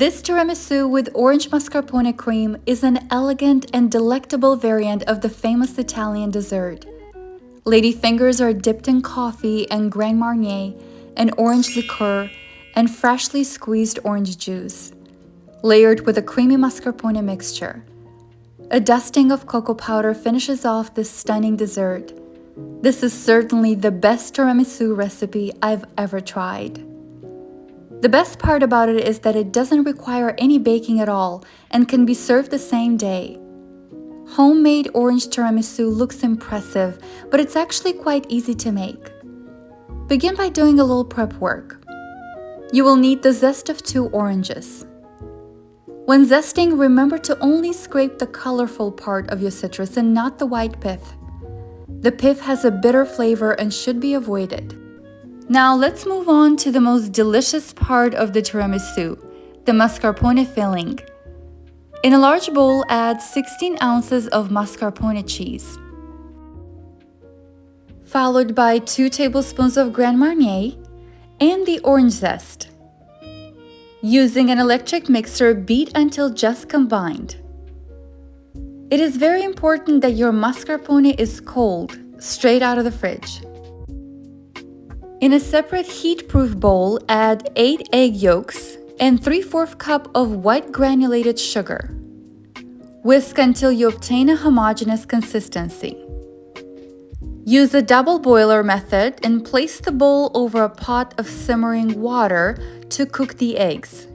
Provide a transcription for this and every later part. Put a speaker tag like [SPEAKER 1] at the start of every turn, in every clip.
[SPEAKER 1] This tiramisu with orange mascarpone cream is an elegant and delectable variant of the famous Italian dessert. Ladyfingers are dipped in coffee and Grand Marnier, and orange liqueur, and freshly squeezed orange juice, layered with a creamy mascarpone mixture. A dusting of cocoa powder finishes off this stunning dessert. This is certainly the best tiramisu recipe I've ever tried. The best part about it is that it doesn't require any baking at all and can be served the same day. Homemade orange tiramisu looks impressive, but it's actually quite easy to make. Begin by doing a little prep work. You will need the zest of 2 oranges. When zesting, remember to only scrape the colorful part of your citrus and not the white pith. The pith has a bitter flavor and should be avoided. Now let's move on to the most delicious part of the tiramisu, the mascarpone filling. In a large bowl, add 16 ounces of mascarpone cheese, followed by 2 tablespoons of Grand Marnier and the orange zest. Using an electric mixer, beat until just combined. It is very important that your mascarpone is cold, straight out of the fridge. In a separate heat-proof bowl, add 8 egg yolks and 3/4 cup of white granulated sugar. Whisk until you obtain a homogeneous consistency. Use the double boiler method and place the bowl over a pot of simmering water to cook the eggs.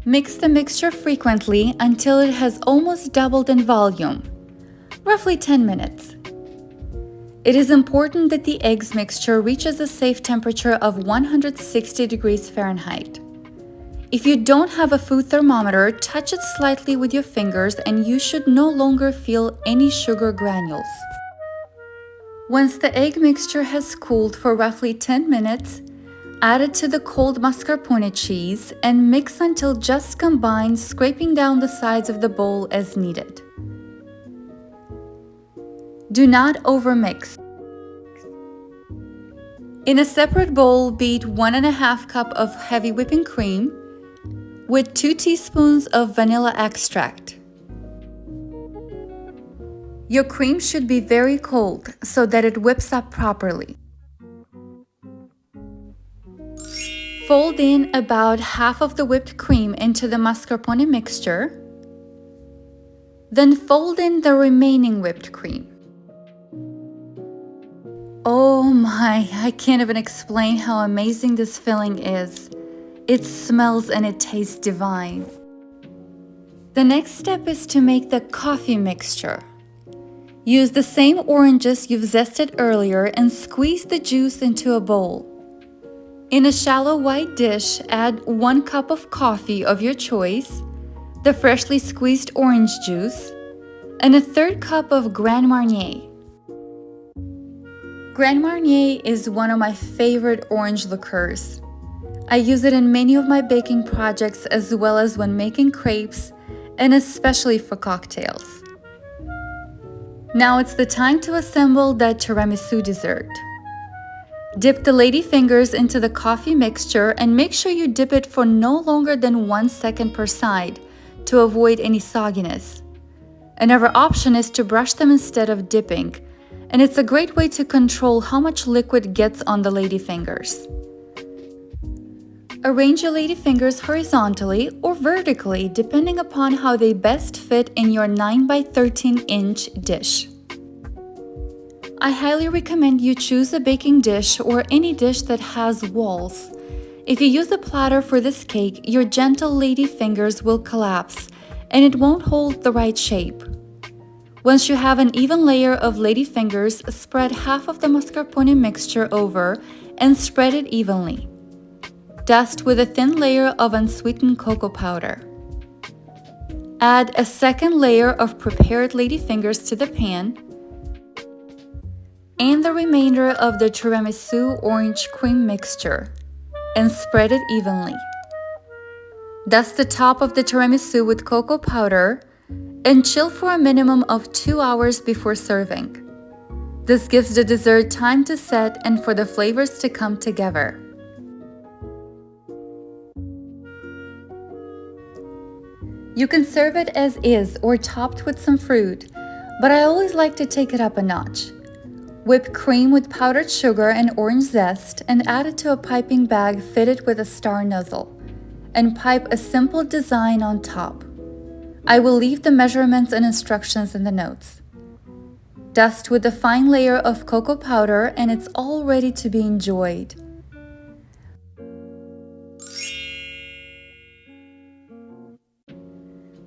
[SPEAKER 1] Mix the mixture frequently until it has almost doubled in volume, roughly 10 minutes. It is important that the eggs mixture reaches a safe temperature of 160 degrees Fahrenheit. If you don't have a food thermometer, touch it slightly with your fingers and you should no longer feel any sugar granules. Once the egg mixture has cooled for roughly 10 minutes, add it to the cold mascarpone cheese and mix until just combined, scraping down the sides of the bowl as needed. Do not overmix. In a separate bowl, beat 1½ cup of heavy whipping cream with 2 teaspoons of vanilla extract. Your cream should be very cold so that it whips up properly. Fold in about half of the whipped cream into the mascarpone mixture. Then fold in the remaining whipped cream. Oh my, I can't even explain how amazing this filling is. It smells and it tastes divine. The next step is to make the coffee mixture. Use the same oranges you've zested earlier and squeeze the juice into a bowl. In a shallow white dish, add 1 cup of coffee of your choice, the freshly squeezed orange juice, and a 1/3 cup of Grand Marnier. Grand Marnier is one of my favorite orange liqueurs. I use it in many of my baking projects as well as when making crepes and especially for cocktails. Now it's the time to assemble the tiramisu dessert. Dip the ladyfingers into the coffee mixture and make sure you dip it for no longer than 1 second per side to avoid any sogginess. Another option is to brush them instead of dipping, and it's a great way to control how much liquid gets on the ladyfingers. Arrange your ladyfingers horizontally or vertically depending upon how they best fit in your 9 by 13-inch dish. I highly recommend you choose a baking dish or any dish that has walls. If you use a platter for this cake, your gentle ladyfingers will collapse and it won't hold the right shape. Once you have an even layer of ladyfingers, spread half of the mascarpone mixture over and spread it evenly. Dust with a thin layer of unsweetened cocoa powder. Add a second layer of prepared ladyfingers to the pan and the remainder of the tiramisu orange cream mixture and spread it evenly. Dust the top of the tiramisu with cocoa powder and chill for a minimum of 2 hours before serving. This gives the dessert time to set and for the flavors to come together. You can serve it as is or topped with some fruit, but I always like to take it up a notch. Whip cream with powdered sugar and orange zest and add it to a piping bag fitted with a star nozzle, and pipe a simple design on top. I will leave the measurements and instructions in the notes. Dust with a fine layer of cocoa powder and it's all ready to be enjoyed.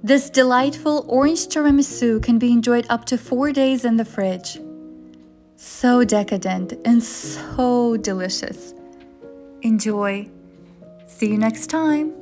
[SPEAKER 1] This delightful orange tiramisu can be enjoyed up to 4 days in the fridge. So decadent and so delicious. Enjoy. See you next time.